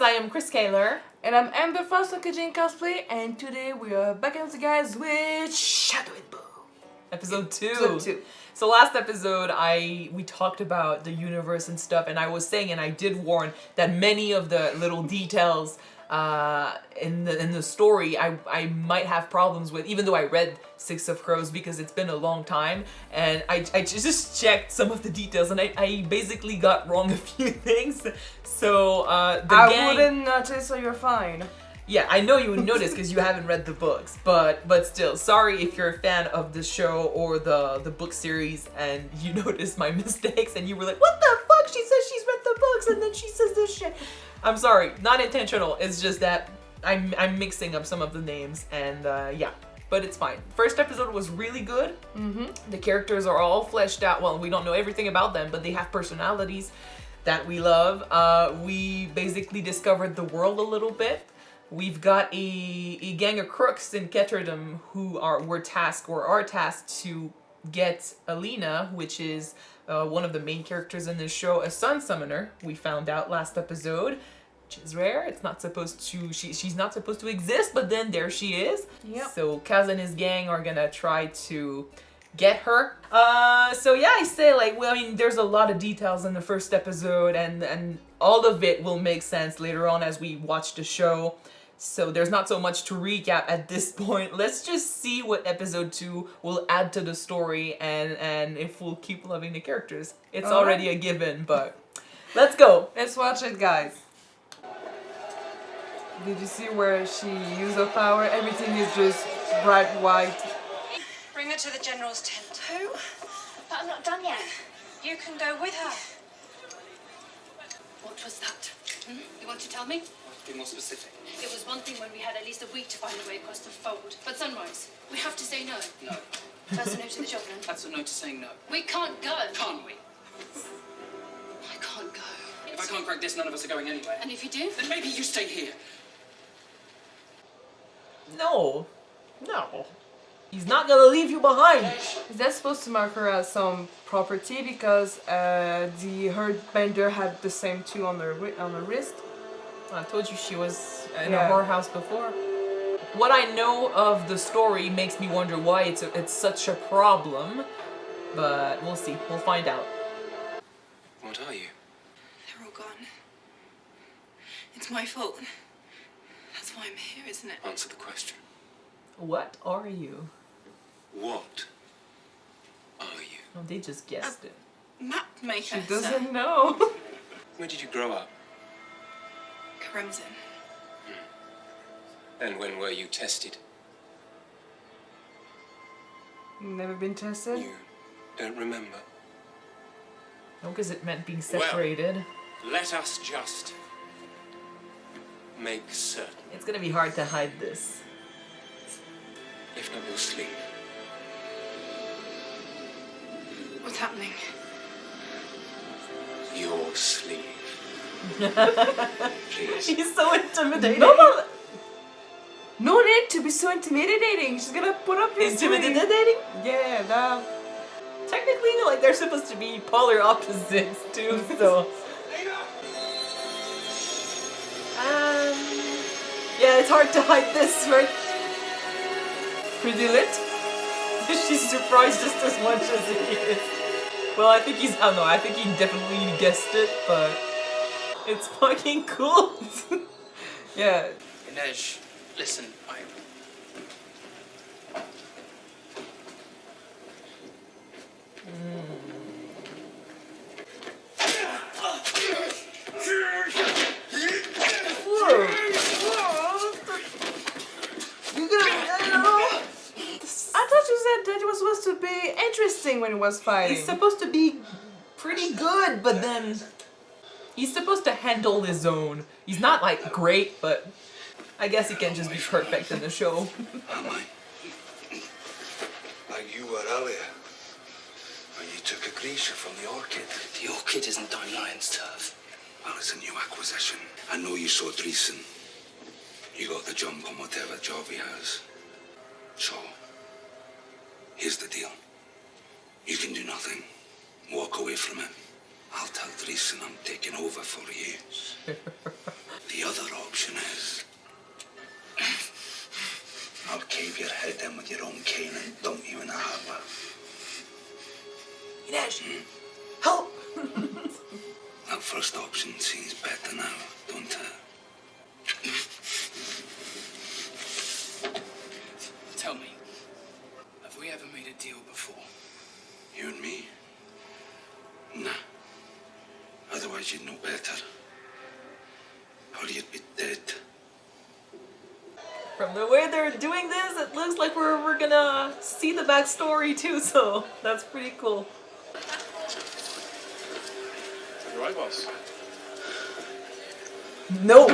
I am Chris Kaler. And I'm Amber Foster Kajin Cosplay, and today we are back again, guys, with Shadow and Bone. Episode 2. Episode 2. So last episode, we talked about the universe and stuff, and I was saying, and I did warn, that many of the little details in the story I might have problems with, even though I read Six of Crows because it's been a long time, and I just checked some of the details, and I basically got wrong a few things. So I wouldn't notice, so you're fine. Yeah, I know you would notice because you haven't read the books, but still, sorry if you're a fan of the show or the book series and you noticed my mistakes and you were like, what the fuck? She says she's read the books and then she says this shit. I'm sorry, not intentional. It's just that I'm mixing up some of the names and yeah, but it's fine. First episode was really good. The characters are all fleshed out. Well, we don't know everything about them, but they have personalities that we love. We basically discovered the world a little bit. We've got a gang of crooks in Ketterdam who are tasked to get Alina, which is one of the main characters in this show, a sun summoner. We found out last episode, which is rare. It's not supposed to. She's not supposed to exist, but then there she is. Yep. So Kaz and his gang are gonna try to get her. So yeah, I say, like, well, I mean, there's a lot of details in the first episode, and all of it will make sense later on as we watch the show. So there's not so much to recap at this point. Let's just see what episode 2 will add to the story and if we'll keep loving the characters. It's already a given, but let's go. Let's watch it, guys. Did you see where she used her power? Everything is just bright white. Bring her to the General's tent. Who? But I'm not done yet. You can go with her. What was that? You want to tell me? Be more specific. It was one thing when we had at least a week to find a way across the fold. But Sunrise, we have to say no. No. That's a no to the job, then. That's a no to saying no. We can't go. Can't we? I can't go. If I can't crack this, none of us are going anywhere. And if you do? Then maybe you stay here. No. He's not gonna leave you behind. Is that supposed to mark her as some property because the herd bender had the same two on her wrist? I told you she was in a whorehouse before. What I know of the story makes me wonder why it's such a problem, but we'll see. We'll find out. What are you? They're all gone. It's my fault. That's why I'm here, isn't it? Answer the question. What are you? What are you? Oh, they just guessed it. Map maker. She doesn't know. Where did you grow up? Crimson. And when were you tested? Never been tested? You don't remember? No, because it meant being separated. Let us just make certain. It's gonna be hard to hide this. If not, we'll sleep. What's happening? Your sleeve. Please. He's so intimidating. No need to be so intimidating. She's gonna put up your Intimidating? Yeah, that. Technically, like, they're supposed to be polar opposites too, so. Yeah, it's hard to hide this, right? Pretty lit. She's surprised just as much as he is. Well, I think he's, I don't know, I think he definitely guessed it, but it's fucking cool. Yeah. Inej, listen, I thought you said that it was supposed to be interesting when it was fighting. He's supposed to be pretty good, but then he's supposed to handle his own. He's not, like, great, but I guess he can just be perfect in the show. Am I? Like you were earlier, when you took a Grisha from the Orchid. the Orchid isn't Lion's turf. Well, it's a new acquisition. I know you saw Dreesen. You got the jump on whatever job he has. So, here's the deal. You can do nothing. Walk away from it. I'll tell Dreesen I'm taking over for you. The other option is I'll cave your head in with your own cane and dump you in the harbour. Inej, help! That first option seems better now, don't it? Tell me, have we ever made a deal before? You and me? Nah. Otherwise you'd know better. Or you'd be dead. From the way they're doing this, it looks like we're gonna see the backstory too, so that's pretty cool. You right, boss? No!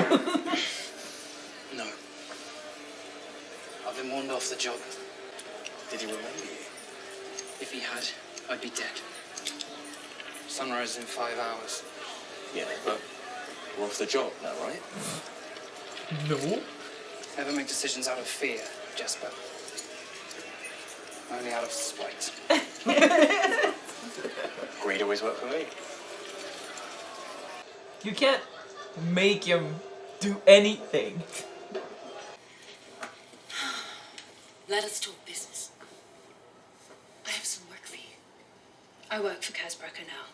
No. I've been warned off the job. Did he remember you? If he had, I'd be dead. Sunrise in 5 hours. Yeah, but we're off the job now, right? No? Never make decisions out of fear, Jasper. Only out of spite. Greed always worked for me. You can't make him do anything. Let us talk business. I have some work for you. I work for Kaz Brecker now.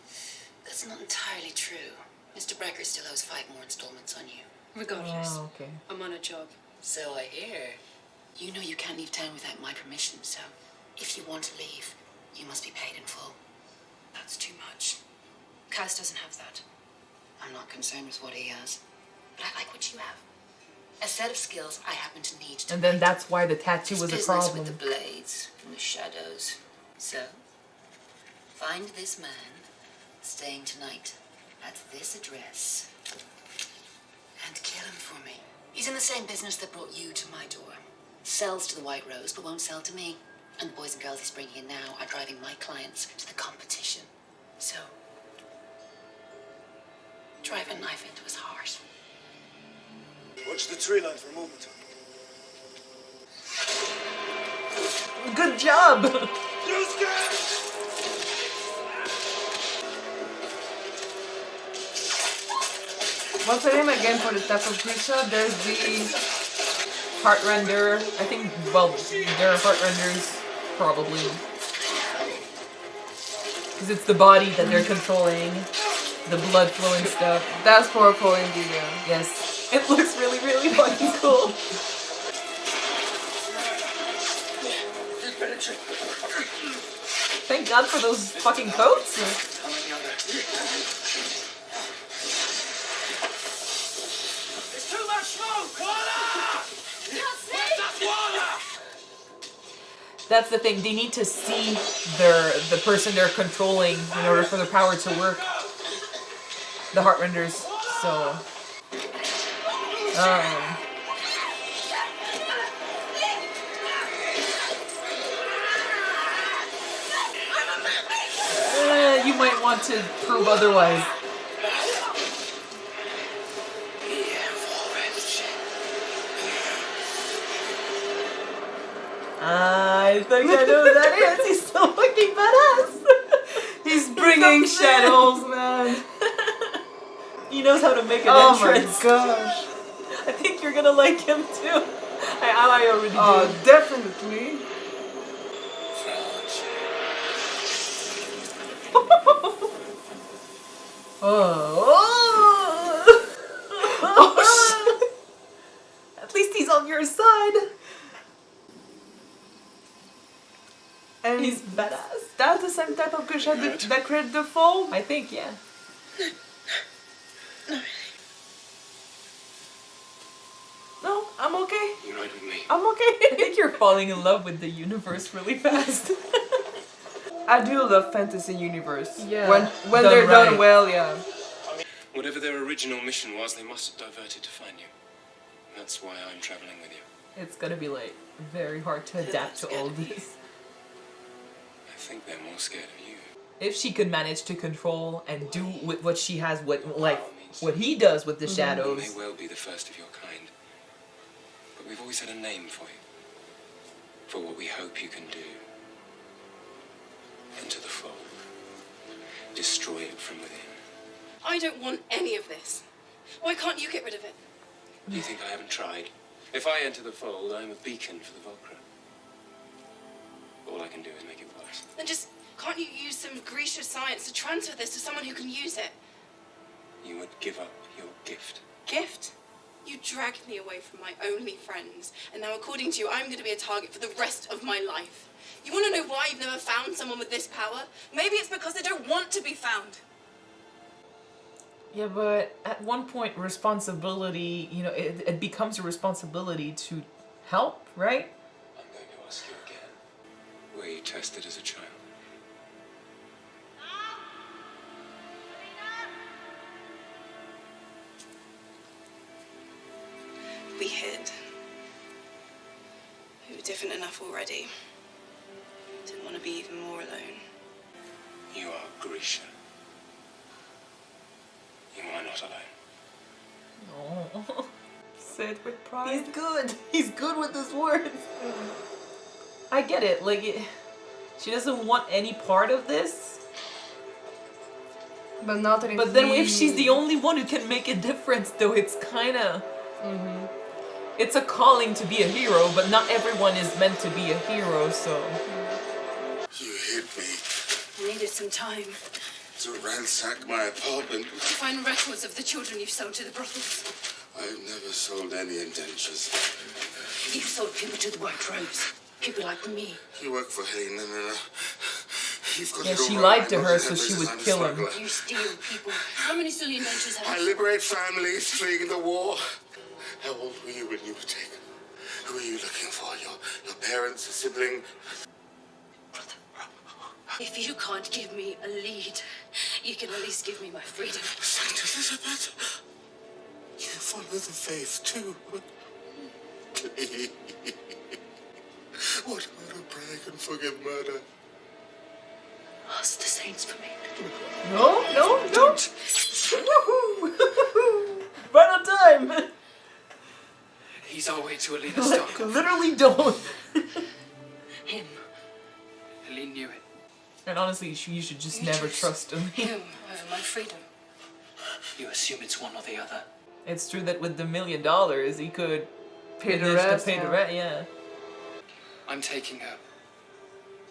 That's not entirely true. Mr. Brecker still owes 5 more installments on you. Regardless, Oh, okay. I'm on a job. So I hear. You know you can't leave town without my permission, so if you want to leave, you must be paid in full. That's too much. Kaz doesn't have that. I'm not concerned with what he has, but I like what you have. A set of skills I happen to need to. And then that's why the tattoo It's was a business problem. with the blades and the shadows. So, find this man staying tonight at this address and kill him for me. He's in the same business that brought you to my door. Sells to the White Rose, but won't sell to me. And the boys and girls he's bringing in now are driving my clients to the competition. So, drive a knife into his heart. Watch the tree line for a moment. Good job! What's the name again for the type of Grisha? There's the Heartrender. I think, well, they're Heartrenders, probably. Because it's the body that they're controlling. The blood flow and stuff. that's powerful indeed. Yeah. Yes. It looks really, really fucking cool. Thank God for those fucking coats. It's too much smoke! Water! Where's water? That's the thing. They need to see the person they're controlling in order for their power to work. The Heartrenders. So. You might want to prove otherwise. I think I know who that is. He's so fucking badass. He's bringing shadows, man. He knows how to make an Oh entrance. my gosh. I think you're gonna like him too. I already do. Oh, definitely. Oh. At least he's on your side. And He's badass. that's the same type of Grisha that created the fall? I think, yeah. No, I'm okay. You're right with me. I'm okay. I think you're falling in love with the universe really fast. I do love fantasy universe. Yeah. When Done they're done right. well, yeah. Whatever their original mission was, they must have diverted to find you. That's why I'm traveling with you. It's gonna be like very hard to adapt to all this. I think they're more scared of you. If she could manage to control and do with what she has, what he does with the You shadows. may well be the first of your kind, but we've always had a name for you. For what we hope you can do. Enter the fold. Destroy it from within. I don't want any of this. Why can't you get rid of it? Do you think I haven't tried? If I enter the fold, I'm a beacon for the Volcra. All I can do is make it worse. Then just, can't you use some Grisha science to transfer this to someone who can use it? You would give up your gift. Gift? You dragged me away from my only friends, and now according to you, I'm going to be a target for the rest of my life. You want to know why you've never found someone with this power? Maybe it's because they don't want to be found. Yeah, but at one point, responsibility, you know, it becomes a responsibility to help, right? I'm going to ask you again. Were you tested as a child? We hid. We were different enough already. Didn't want to be even more alone. You are Grisha. You are not alone. Oh. Say it with pride. He's good. He's good with his words. I get it. Like, she doesn't want any part of this. But not that But then if she's the only one who can make a difference, though, it's kind of... It's a calling to be a hero, but not everyone is meant to be a hero, so... You hit me I needed some time to ransack my apartment. to find records of the children you sold to the brothels. I've never sold any indentures. You sold people to the White Rose. People like me. You work for Alina, and you've got Yeah, it all she wrong. lied to I her know so that she business. would I'm a kill him. smuggler. You steal people. How many silly adventures have I you? liberate families fleeing the war. How old were you when you were taken? Who are you looking for? Your parents, a sibling? If you can't give me a lead, you can at least give me my freedom. Saint Elizabeth, you follow the faith too. Please. What about a prayer can forgive murder? Ask the saints for me. No. Woohoo! Right on time! He's our way to Alina's stock. Literally don't. Him. Aline knew it. And honestly, you should just You never choose trust him. Him over my freedom. You assume it's one or the other. It's true that with the $1 million, he could Pay the manage rest, to pay the yeah. rent, yeah. I'm taking her.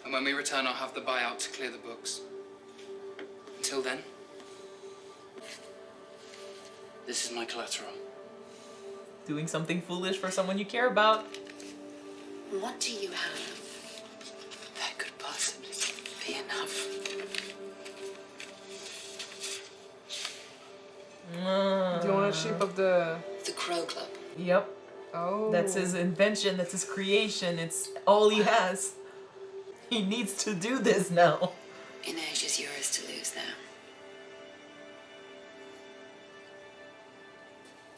And when we return, I'll have the buyout to clear the books. Until then, this is my collateral. Doing something foolish for someone you care about. What do you have That could possibly be enough. The ownership of the... the Crow Club? Yep. Oh. That's his invention, that's his creation, it's all he has. He needs to do this now. Inej is yours to lose now.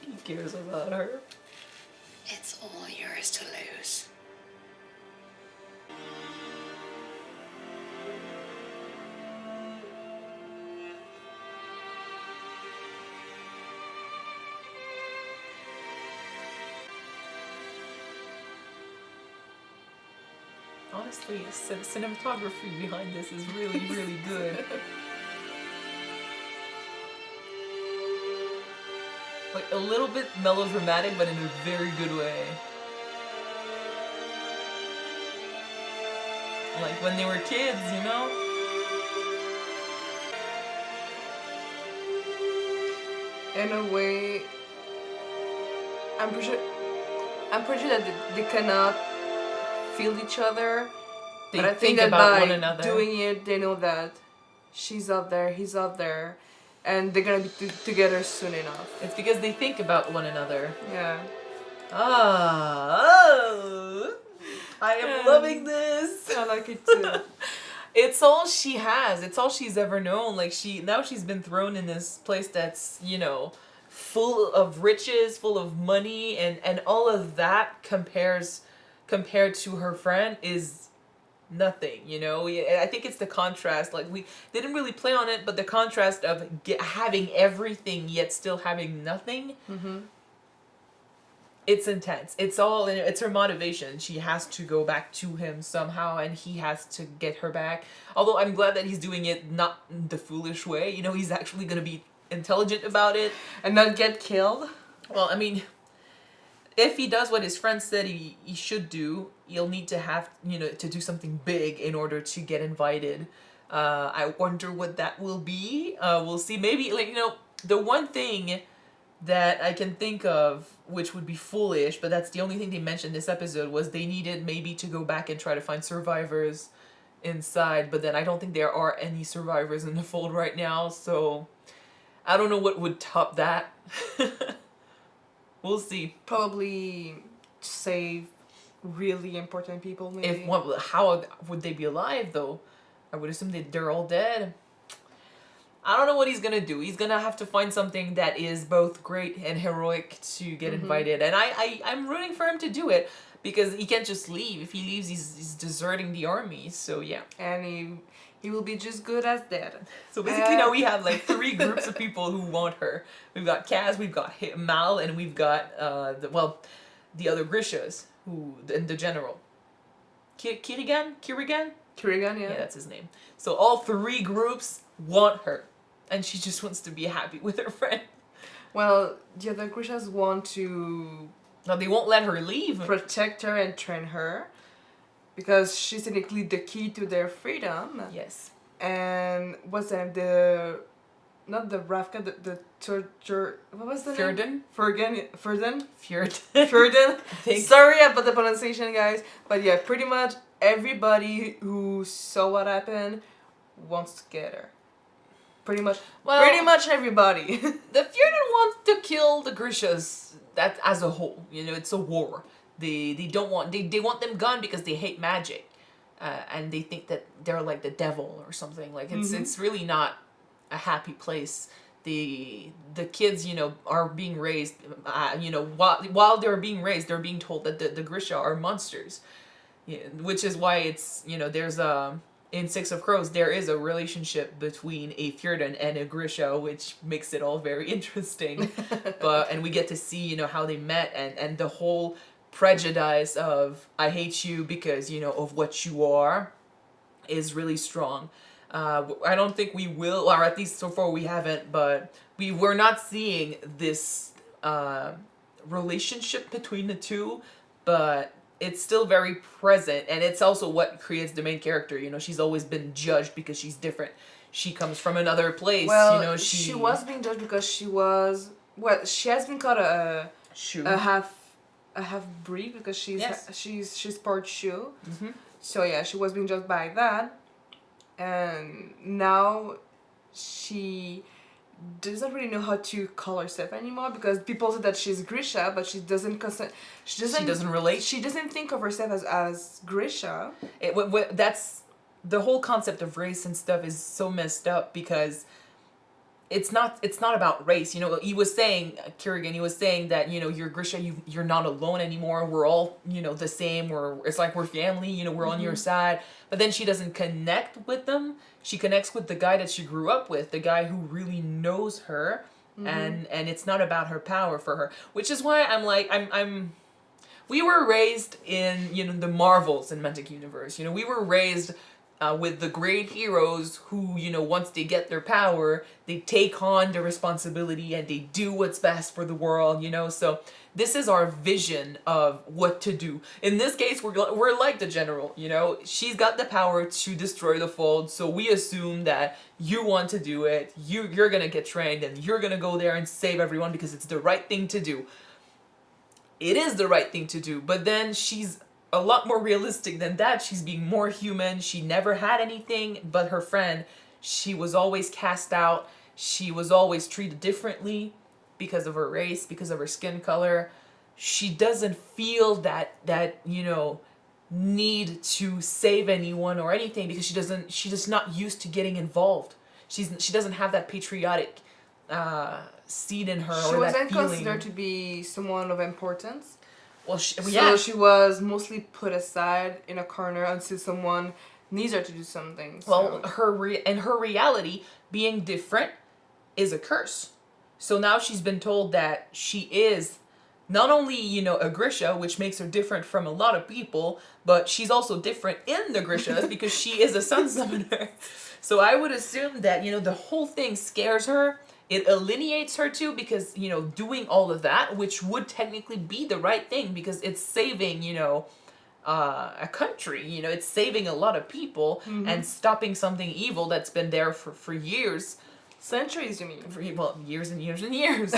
He cares about her. It's all yours to lose. Honestly, cinematography behind this is really, really good. Like, a little bit melodramatic, but in a very good way. Like when they were kids, you know? In a way, I'm pretty sure that they cannot feel each other. They But I think think that about by one another. doing it, they know that she's up there, he's up there, and they're gonna be together soon enough. It's because they think about one another. Yeah. Oh, I am loving this. I like it too. It's all she has. It's all she's ever known. Like now she's been thrown in this place that's, you know, full of riches, full of money, and all of that compared to her friend is nothing, you know? I think it's the contrast. Like, they didn't really play on it, but the contrast of having everything yet still having nothing. Mm-hmm. It's intense. It's her motivation. She has to go back to him somehow, and he has to get her back. Although I'm glad that he's doing it not the foolish way. You know, he's actually gonna be intelligent about it. And not get killed. Well, I mean, if he does what his friend said he should do, he'll need to have, to do something big in order to get invited. I wonder what that will be. We'll see. Maybe, the one thing that I can think of, which would be foolish, but that's the only thing they mentioned this episode, was they needed maybe to go back and try to find survivors inside, but then I don't think there are any survivors in the fold right now, so I don't know what would top that. We'll see. Probably save really important people, maybe. How would they be alive, though? I would assume they're all dead. I don't know what he's gonna do. He's gonna have to find something that is both great and heroic to get invited. And I'm rooting for him to do it, because he can't just leave. If he leaves, he's deserting the army. So yeah. And he will be just good as dead. So basically now we have like 3 groups of people who want her. We've got Kaz, we've got Mal, and we've got the other Grishas, the general. Kirigan? Kirigan, yeah. Yeah, that's his name. So all 3 groups want her. And she just wants to be happy with her friend. Well, the other Grishas want to... No, they won't let her leave. Protect her and train her. Because she's technically the key to their freedom. Yes. And what's the name? Not the Ravka, the torture... What was the name? Ferden? Ferden? Sorry about the pronunciation, guys. But yeah, pretty much everybody who saw what happened wants to get her. Pretty much everybody. The Fjorden wants to kill the Grishas. That as a whole, it's a war. They don't want they want them gone because they hate magic, and they think that they're like the devil or something. Like it's really not a happy place. The kids are being raised. While they're being raised, they're being told that the Grisha are monsters, which is why it's there's in Six of Crows, there is a relationship between a Fjorden and a Grisha, which makes it all very interesting. And we get to see, how they met, and the whole prejudice of I hate you because, of what you are is really strong. I don't think we will, or at least so far we haven't, but we're not seeing this relationship between the two, but it's still very present, and it's also what creates the main character. She's always been judged because she's different. She comes from another place. Well, she was being judged because she has been called a half breed because she's part Shu. So yeah, she was being judged by that, and now she doesn't really know how to call herself anymore because people say that she's Grisha, but she doesn't relate. She doesn't think of herself as Grisha. That's the whole concept of race and stuff is so messed up because it's not about race. He was saying, Kirigan, he was saying that, you're Grisha, you're not alone anymore. We're all, the same. It's like we're family, we're on your side. But then she doesn't connect with them. She connects with the guy that she grew up with, the guy who really knows her. And it's not about her power for her, which is why I'm like, we were raised in, the Marvel Cinematic Universe. We were raised with the great heroes who, once they get their power, they take on the responsibility and they do what's best for the world, So this is our vision of what to do. In this case, we're like the general, She's got the power to destroy the fold, so we assume that you want to do it. You're gonna get trained and you're gonna go there and save everyone because it's the right thing to do. It is the right thing to do, but then she's a lot more realistic than that. She's being more human. She never had anything but her friend. She was always cast out. She was always treated differently because of her race, because of her skin color. She doesn't feel that need to save anyone or anything because she's just not used to getting involved. She doesn't have that patriotic seed in her. She or wasn't that feeling. Considered to be someone of importance. So she was mostly put aside in a corner until someone needs her to do something. So. Well, her reality, being different is a curse. So now she's been told that she is not only, a Grisha, which makes her different from a lot of people, but she's also different in the Grishas because she is a sun summoner. So I would assume that, the whole thing scares her it alienates her too, because, you know, doing all of that, which would technically be the right thing because it's saving, you know, a country, you know, it's saving a lot of people and stopping something evil that's been there for years. Centuries, you mean? Well, years and years and years.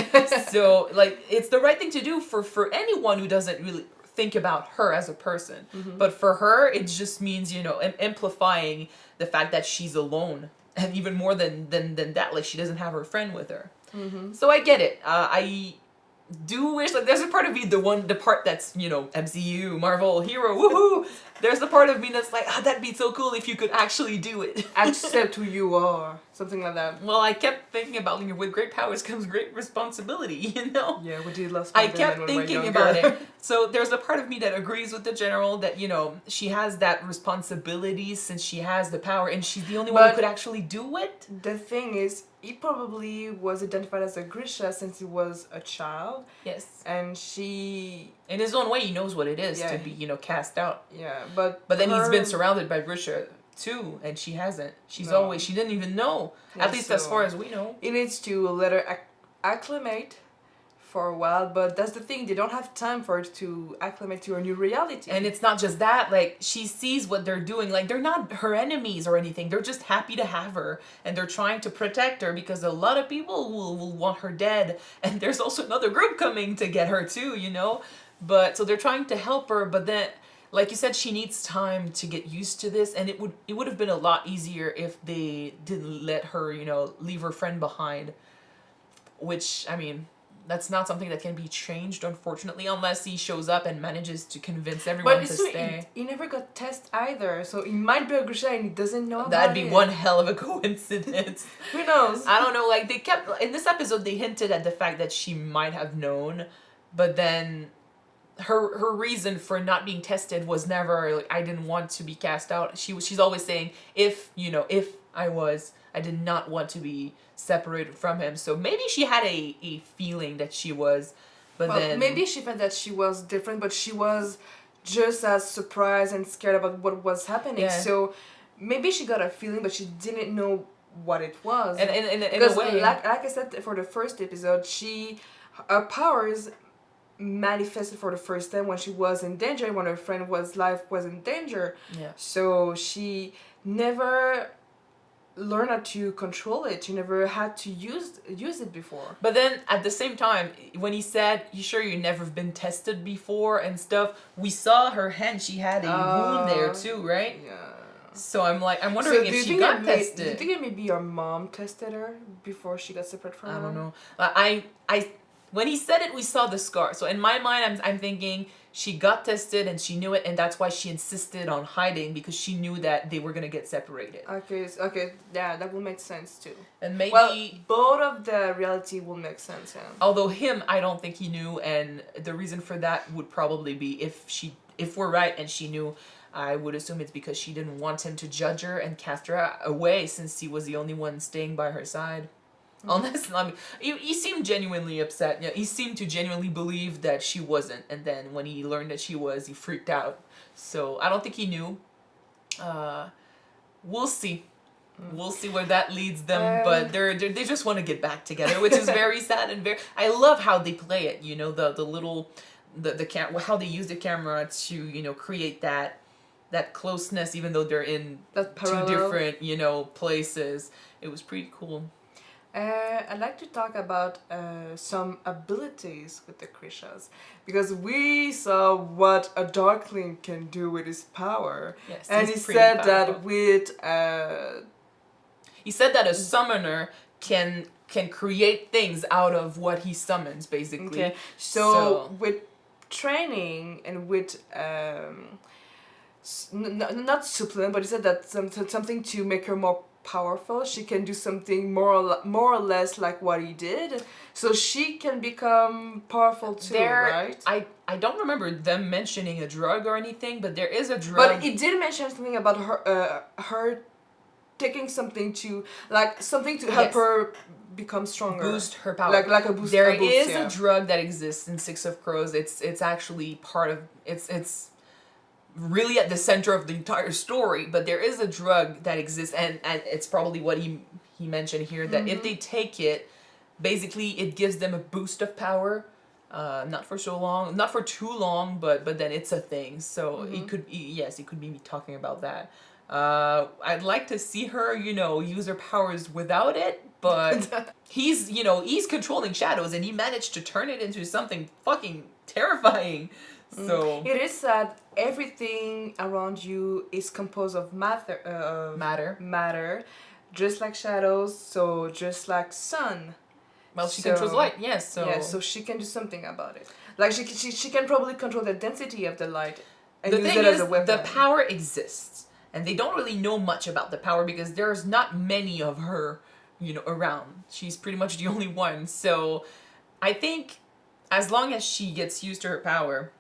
So, like, it's the right thing to do for anyone who doesn't really think about her as a person. But for her, it just means, you know, amplifying the fact that she's alone. And even more than that, like, she doesn't have her friend with her. So I get it. I do wish, like, there's a part of me, the part that's, you know, MCU, Marvel, hero, woohoo! There's the part of me that's like, that'd be so cool if you could actually do it. Accept who you are. Something like that. Well, I kept thinking about, you know, with great powers comes great responsibility, you know? Yeah, we did last I kept thinking about it. So there's a part of me that agrees with the general that, you know, she has that responsibility since she has the power and she's the only one who could actually do it. The thing is, he probably was identified as a Grisha since he was a child. Yes. And she... In his own way, he knows what it is to be, you know, cast out. Yeah, but then he's been surrounded by Grisha too, and she hasn't. She didn't even know. Yeah, at least as far as we know. He needs to let her acclimate for a while, but that's the thing, they don't have time for it to acclimate to her new reality. And it's not just that, like, she sees what they're doing, like, they're not her enemies or anything, they're just happy to have her, and they're trying to protect her because a lot of people will want her dead, and there's also another group coming to get her too, you know? But, so they're trying to help her, but then, like you said, she needs time to get used to this, and it would have been a lot easier if they didn't let her, you know, leave her friend behind, which, I mean... That's not something that can be changed, unfortunately, unless he shows up and manages to convince everyone to stay. He never got tested either, so he might be a Grisha and he doesn't know about it. That'd be one hell of a coincidence. Who knows? I don't know, like, they kept... In this episode, they hinted at the fact that she might have known, but then her reason for not being tested was never, like, I didn't want to be cast out. She's always saying, if I did not want to be separated from him. So maybe she had a feeling that she was, but then... Maybe she felt that she was different, but she was just as surprised and scared about what was happening. Yeah. So maybe she got a feeling, but she didn't know what it was. And in a way... Like I said for the first episode, her powers manifested for the first time when she was in danger, when her friend's life was in danger. Yeah. So she never... learn how to control it. You never had to use it before. But then at the same time, when he said, "You sure you've never been tested before?" and stuff, we saw her hand. She had a wound there too, right? Yeah. So I'm wondering if she got tested. Do you think that maybe your mom tested her before she got separated from her? I don't know. When he said it, we saw the scar. So in my mind, I'm thinking she got tested and she knew it, and that's why she insisted on hiding, because she knew that they were gonna get separated. Okay, yeah, that will make sense too. And maybe both of the reality will make sense. Yeah. Although him, I don't think he knew, and the reason for that would probably be if we're right and she knew. I would assume it's because she didn't want him to judge her and cast her away, since he was the only one staying by her side. Unless, I mean, he seemed genuinely upset. Yeah, he seemed to genuinely believe that she wasn't, and then when he learned that she was, he freaked out. So I don't think he knew. We'll see. We'll see where that leads them, but they just want to get back together, which is very sad and very. I love how they play it. You know, the little how they use the camera to create that closeness, even though they're in two different places. It was pretty cool. I'd like to talk about some abilities with the Grishas, because we saw what a Darkling can do with his power. Yes, and he said powerful. that with he said that a summoner can create things out of what he summons, basically. Okay. So with training and with not supplement, but he said that something to make her more powerful, she can do something more or less like what he did, so she can become powerful too, right? I don't remember them mentioning a drug or anything, but there is a drug. But he did mention something about her taking something to help her become stronger, boost her power, like a boost. There is a drug that exists in Six of Crows. It's actually part of it's really at the center of the entire story, but there is a drug that exists, and it's probably what he mentioned here, that if they take it, basically it gives them a boost of power. Not for too long, but then it's a thing. So it could be talking about that. I'd like to see her, use her powers without it, but he's controlling shadows and he managed to turn it into something fucking terrifying. So it is that everything around you is composed of matter, just like shadows. So just like sun. Well, she controls light, yes. So she can do something about it. Like she can probably control the density of the light and use thing it as is, a weapon. the power exists, and they don't really know much about the power because there's not many of her, around. She's pretty much the only one. So, I think as long as she gets used to her power,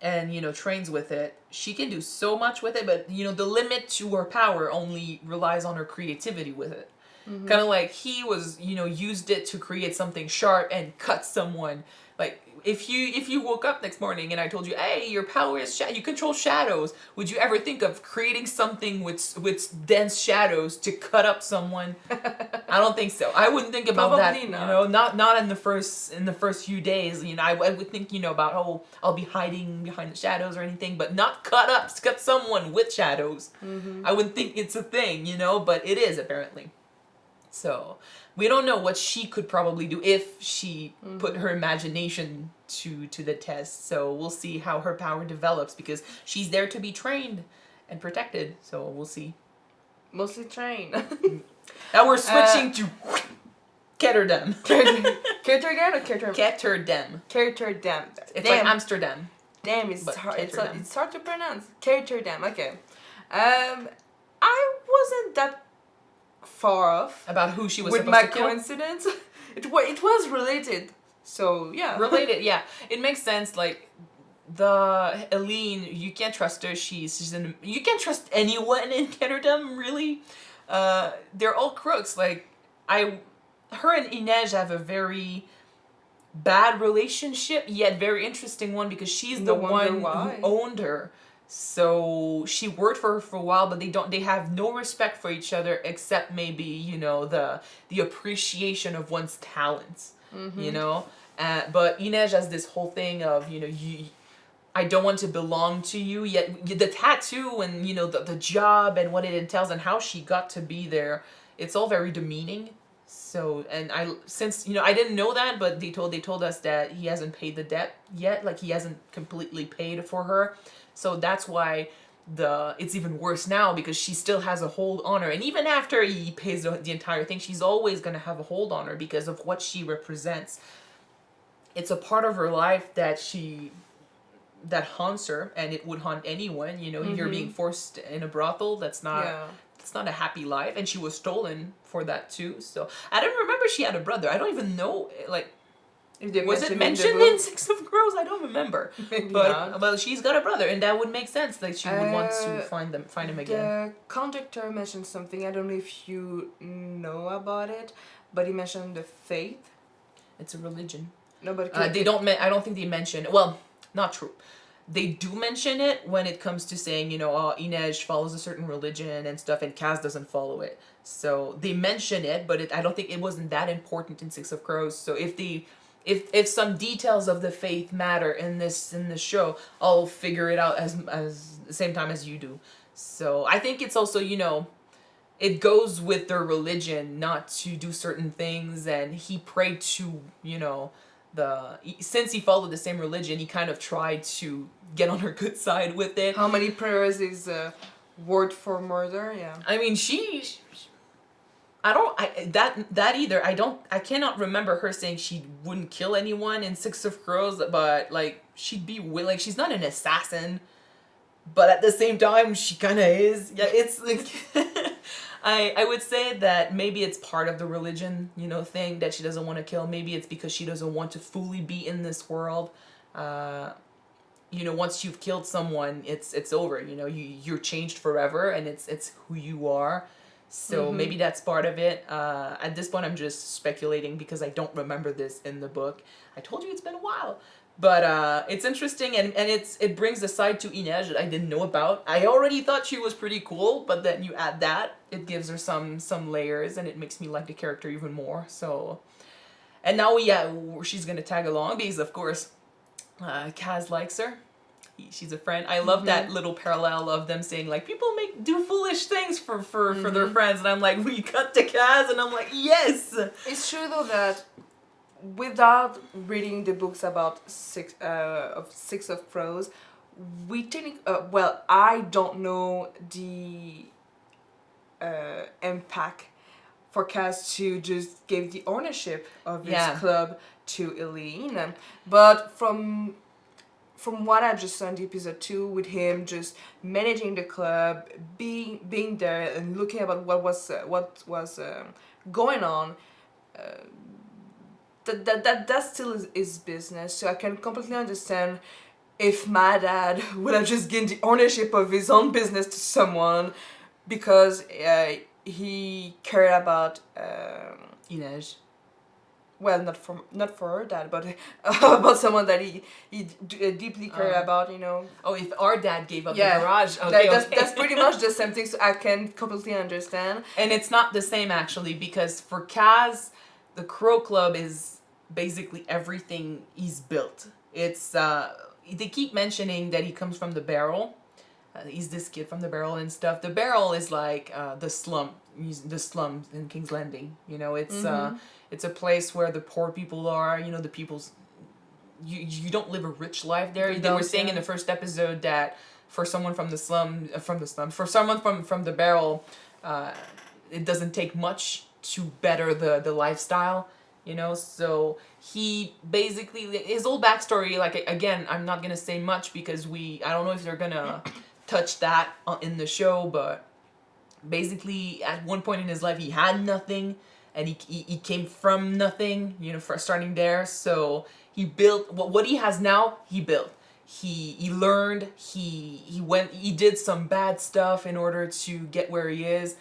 and trains with it, she can do so much with it. But the limit to her power only relies on her creativity with it. Mm-hmm. Kind of like he was, used it to create something sharp and cut someone. Like if you woke up next morning and I told you, hey, your power is you control shadows, would you ever think of creating something with dense shadows to cut up someone? I don't think so. I wouldn't think about Probably that. Not in the first few days. I would think about I'll be hiding behind the shadows or anything, but not cut someone with shadows. Mm-hmm. I wouldn't think it's a thing, but it is apparently. So, we don't know what she could probably do if she put her imagination to the test. So, we'll see how her power develops because she's there to be trained and protected. So, we'll see. Mostly trained. Now we're switching to Ketterdam. Ketterdam or Ketterdam? Ketterdam. Ketterdam. It's like Amsterdam. Damn, it's hard. It's hard to pronounce. Ketterdam. Okay. I wasn't that far off about who she was with supposed my to kill. coincidence. It was related, so yeah. Related, yeah. It makes sense. Like the Aline, you can't trust her. You can't trust anyone in Ketterdam, really. They're all crooks. Like her and Inej have a very bad relationship, yet very interesting one because she's the one who owned her. So she worked for her for a while, but they have no respect for each other except maybe, the appreciation of one's talents, but Inej has this whole thing of, I don't want to belong to you, yet the tattoo and, the job and what it entails and how she got to be there, it's all very demeaning. So, and I didn't know that, but they told us that he hasn't paid the debt yet, like he hasn't completely paid for her. So that's why it's even worse now because she still has a hold on her. And even after he pays the entire thing, she's always going to have a hold on her because of what she represents. It's a part of her life that haunts her, and it would haunt anyone. You're being forced in a brothel. That's not a happy life. And she was stolen for that too. So I don't remember she had a brother. I don't even know, was it mentioned in Six of Crows? I don't remember. Maybe but not. Well, she's got a brother, and that would make sense. Like she would want to find him again. The conductor mentioned something. I don't know if you know about it, but he mentioned the faith. It's a religion. No, but they don't. I don't think they mention. Well, not true. They do mention it when it comes to saying, Inej follows a certain religion and stuff, and Kaz doesn't follow it. So they mention it, but I don't think it wasn't that important in Six of Crows. So if some details of the faith matter in this show, I'll figure it out as the same time as you do. So I think it's also, it goes with their religion not to do certain things, and he prayed to, since he followed the same religion, he kind of tried to get on her good side with it. How many prayers is word for murder? Yeah. I mean, I cannot remember her saying she wouldn't kill anyone in Six of Crows, but she'd be willing. She's not an assassin, but at the same time she kind of is. Yeah, it's like I would say that maybe it's part of the religion, thing that she doesn't want to kill. Maybe it's because she doesn't want to fully be in this world. Once you've killed someone, it's over. You're changed forever, and it's who you are. So maybe that's part of it. At this point, I'm just speculating because I don't remember this in the book. I told you it's been a while. But it's interesting, and it brings a side to Inej that I didn't know about. I already thought she was pretty cool, but then you add that, it gives her some layers, and it makes me like the character even more. So And now, she's gonna tag along because, of course, Kaz likes her. She's a friend. I love that little parallel of them saying, like, people do foolish things for their friends. And I'm like, we cut to Kaz, and I'm like, yes! It's true, though, that without reading the books about Six of Crows, we think, I don't know the impact for Kaz to just give the ownership of his club to Alina. But from what I just saw in the episode 2, with him just managing the club, being there and looking about what was going on, that still is his business. So I can completely understand if my dad would have just given the ownership of his own business to someone because he cared about Inej. Well, not for her dad, but about someone that he deeply cared about, you know. Oh, if our dad gave up the garage, okay, that's pretty much the same thing. So I can completely understand. And it's not the same actually, because for Kaz, the Crow Club is basically everything he's built. It's they keep mentioning that he comes from the Barrel. He's this kid from the Barrel and stuff. The Barrel is like the slums in King's Landing. You know, it's a place where the poor people are. You know, the people's. You don't live a rich life there. They were saying in the first episode that for someone from the for someone from the Barrel, it doesn't take much to better the lifestyle. You know, so he basically, his whole backstory, like, again, I'm not gonna say much because I don't know if they're gonna touch that in the show, but basically at one point in his life he had nothing, and he came from nothing, you know, for starting there. So he built what he has now. He built. He learned. He did some bad stuff in order to get where he is.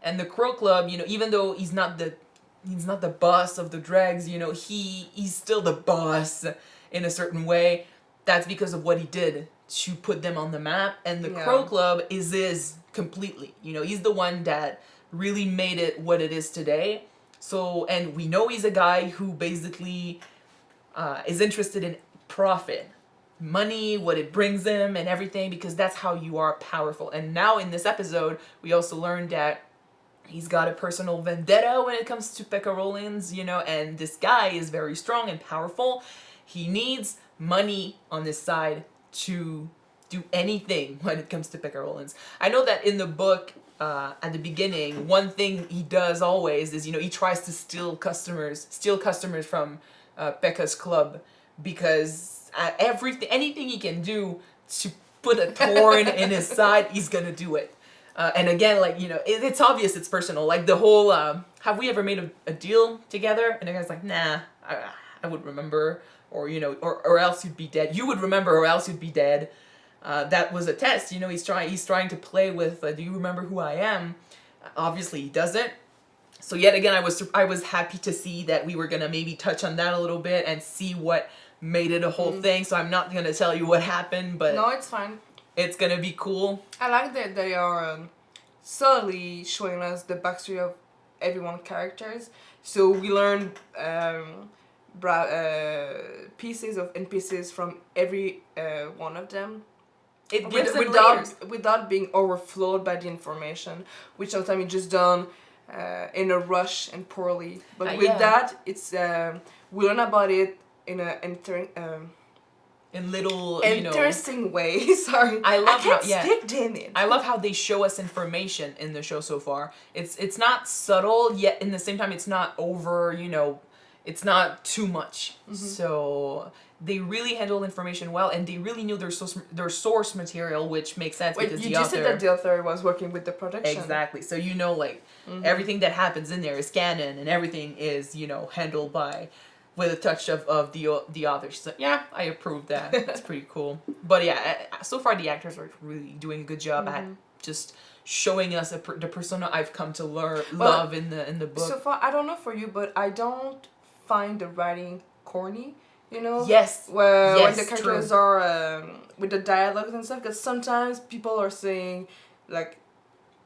And the Crow Club, you know, even though he's not the boss of the dregs, you know, he's still the boss in a certain way. That's because of what he did to put them on the map. And the Crow Club is his completely. You know, he's the one that really made it what it is today. So, and we know he's a guy who basically is interested in profit, money, what it brings him and everything, because that's how you are powerful. And now in this episode, we also learned that he's got a personal vendetta when it comes to Pekka Rollins, you know, and this guy is very strong and powerful. He needs money on his side to do anything when it comes to Pekka Rollins. I know that in the book, at the beginning, one thing he does always is, you know, he tries to steal customers from Pekka's club, because anything he can do to put a thorn in his side, he's gonna do it. And again, like, you know, it's obvious it's personal. Like the whole, have we ever made a deal together? And the guy's like, nah, I would remember. Or, you know, or else you'd be dead. You would remember, or else you'd be dead. That was a test. You know, he's trying to play with, do you remember who I am? Obviously he doesn't. So yet again, I was happy to see that we were going to maybe touch on that a little bit and see what made it a whole thing. So I'm not going to tell you what happened, but... No, it's fine. It's gonna be cool. I like that they are subtly showing us the backstory of everyone's characters. So we learn pieces of NPCs from every one of them. It gives them layers. Without being overflowed by the information, which sometimes is just done in a rush and poorly. But with that, it's we learn about it in a in little, interesting way. Sorry, I can't speak, damn it. I love how they show us information in the show so far. It's not subtle, yet in the same time it's not over, you know, it's not too much. So they really handled information well, and they really knew their source material, which makes sense because the author... You just said that the author was working with the production. Exactly. So you know, like, everything that happens in there is canon, and everything is, you know, handled with a touch of the author. She's like, yeah, I approve that. That's pretty cool. But yeah, so far the actors are really doing a good job at just showing us the persona I've come to love in the book. So far, I don't know for you, but I don't find the writing corny. You know? Yes. When the characters are with the dialogues and stuff, because sometimes people are saying like,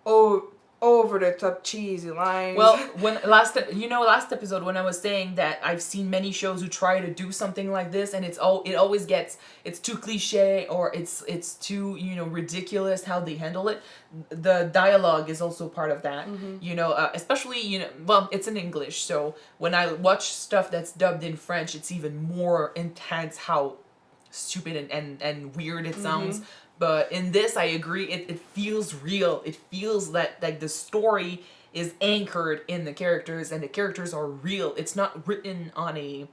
oh, over the top cheesy lines. Well, last episode when I was saying that I've seen many shows who try to do something like this, and it always gets, it's too cliche or it's too, you know, ridiculous how they handle it. The dialogue is also part of that. You know, especially, you know, well, it's in English, so when I watch stuff that's dubbed in French, it's even more intense how stupid and weird it sounds. But in this, I agree, it feels real. It feels that like the story is anchored in the characters, and the characters are real. It's not written on a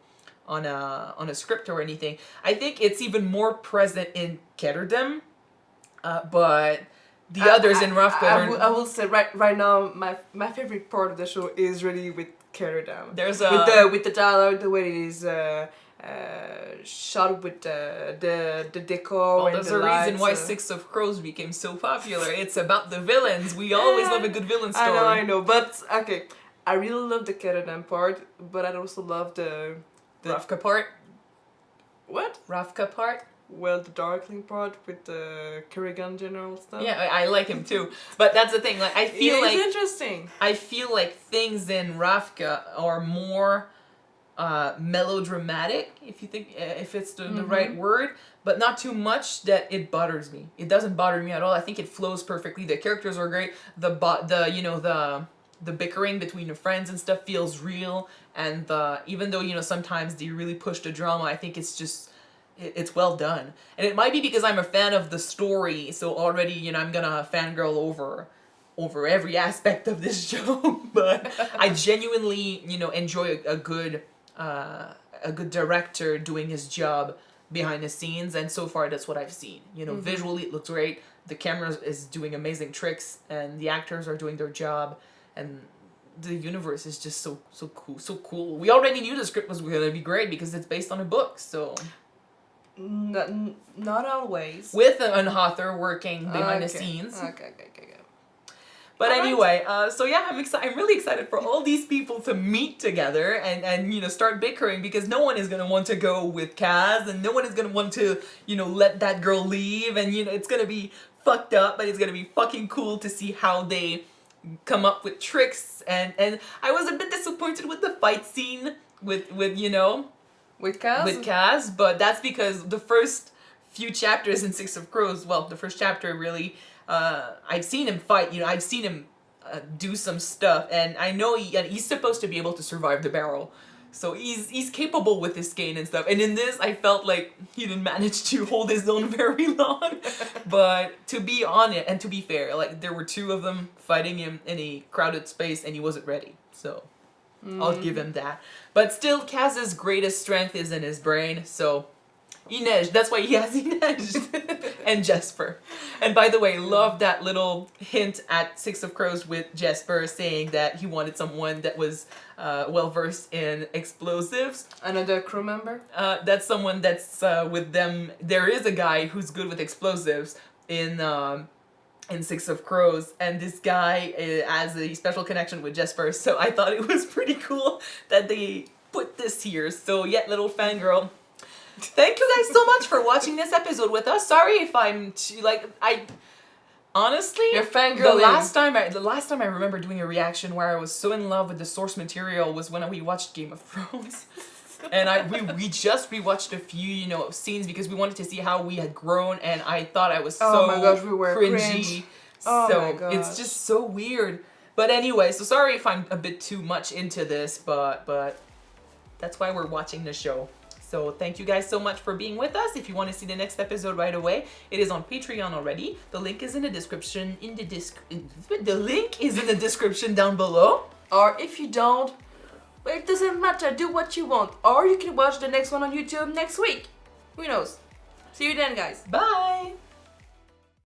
script or anything. I think it's even more present in Ketterdam, but the others in Ravka. I will say right now, my favorite part of the show is really with Ketterdam. There's with the dialogue, the way it is shot with the decor. Well, and there's the a lights, reason why Six of Crows became so popular. It's about the villains. We always love a good villain story. I know. But okay, I really love the Ketterdam part, but I also love the Ravka part. What? Ravka part. Well, the Darkling part with the Kirigan general stuff. Yeah, I like him too. But that's the thing. Like, I feel it's interesting. I feel like things in Ravka are more melodramatic, if it's the right word, but not too much that it bothers me. It doesn't bother me at all. I think it flows perfectly. The characters are great. The bickering between the friends and stuff feels real, and even though, you know, sometimes they really push the drama, I think it's just it's well done. And it might be because I'm a fan of the story, so already, you know, I'm gonna fangirl over every aspect of this show. But I genuinely, you know, enjoy a good director doing his job behind the scenes, and so far that's what I've seen. You know, visually it looks great, the camera is doing amazing tricks, and the actors are doing their job, and the universe is just so cool. We already knew the script was gonna be great because it's based on a book, so not always, with an author working behind the scenes. Okay. But anyway, so yeah, I'm really excited for all these people to meet together and you know, start bickering, because no one is gonna want to go with Kaz, and no one is gonna want to, you know, let that girl leave, and you know, it's gonna be fucked up, but it's gonna be fucking cool to see how they come up with tricks. And I was a bit disappointed with the fight scene with you know, with Kaz, but that's because the first few chapters in Six of Crows, well, the first chapter really, I've seen him fight, you know, I've seen him do some stuff, and I know he's supposed to be able to survive the barrel, so he's capable with his cane and stuff. And in this, I felt like he didn't manage to hold his own very long. But to be on it, and to be fair, like, there were two of them fighting him in a crowded space, and he wasn't ready, so I'll give him that. But still, Kaz's greatest strength is in his brain, so Inej, that's why he has Inej. And Jesper. And by the way, love that little hint at Six of Crows with Jesper saying that he wanted someone that was well versed in explosives. Another crew member? That's someone that's with them. There is a guy who's good with explosives in Six of Crows, and this guy has a special connection with Jesper, so I thought it was pretty cool that they put this here. So yeah, little fangirl. Thank you guys so much for watching this episode with us. Sorry if I'm honestly, you're fangirling. The last time I remember doing a reaction where I was so in love with the source material was when we watched Game of Thrones. And we just rewatched a few, you know, scenes because we wanted to see how we had grown, and I thought I was so oh my gosh, we were cringy. Cringe. Oh so my gosh. it's just so weird. But anyway, so sorry if I'm a bit too much into this, but that's why we're watching the show. So thank you guys so much for being with us. If you want to see the next episode right away, it is on Patreon already. The link is in the description. The link is in the description down below. Or if you don't, well, it doesn't matter. Do what you want. Or you can watch the next one on YouTube next week. Who knows? See you then, guys. Bye.